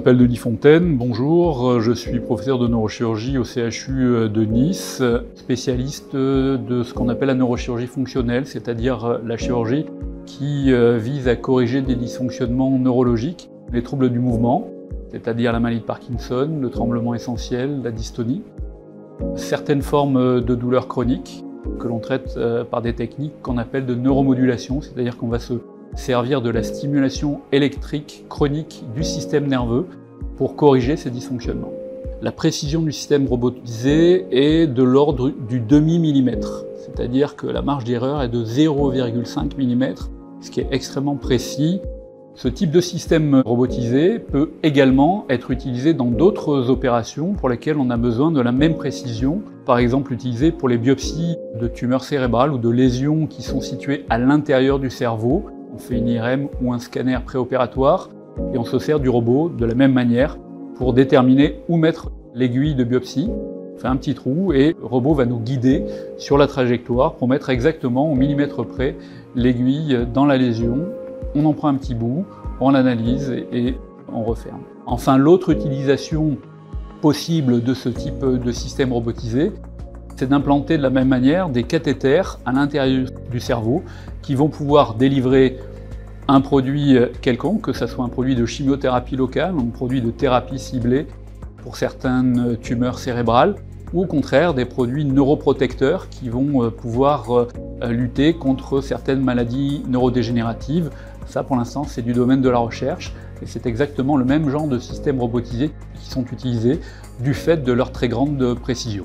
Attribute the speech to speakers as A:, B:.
A: m'appelle Denis Fontaine, bonjour, je suis professeur de neurochirurgie au CHU de Nice, spécialiste de ce qu'on appelle la neurochirurgie fonctionnelle, c'est-à-dire la chirurgie qui vise à corriger des dysfonctionnements neurologiques, les troubles du mouvement, c'est-à-dire la maladie de Parkinson, le tremblement essentiel, la dystonie, certaines formes de douleurs chroniques que l'on traite par des techniques qu'on appelle de neuromodulation, c'est-à-dire qu'on va se servir de la stimulation électrique chronique du système nerveux pour corriger ces dysfonctionnements. La précision du système robotisé est de l'ordre du demi-millimètre, c'est-à-dire que la marge d'erreur est de 0,5 mm, ce qui est extrêmement précis. Ce type de système robotisé peut également être utilisé dans d'autres opérations pour lesquelles on a besoin de la même précision, par exemple utilisé pour les biopsies de tumeurs cérébrales ou de lésions qui sont situées à l'intérieur du cerveau. On fait une IRM ou un scanner préopératoire et on se sert du robot de la même manière pour déterminer où mettre l'aiguille de biopsie. On fait un petit trou et le robot va nous guider sur la trajectoire pour mettre exactement au millimètre près l'aiguille dans la lésion. On en prend un petit bout, on l'analyse et on referme. Enfin, l'autre utilisation possible de ce type de système robotisé, c'est d'implanter de la même manière des cathéters à l'intérieur du cerveau qui vont pouvoir délivrer un produit quelconque, que ce soit un produit de chimiothérapie locale, un produit de thérapie ciblée pour certaines tumeurs cérébrales, ou au contraire des produits neuroprotecteurs qui vont pouvoir lutter contre certaines maladies neurodégénératives. Ça, pour l'instant, c'est du domaine de la recherche et c'est exactement le même genre de systèmes robotisés qui sont utilisés du fait de leur très grande précision.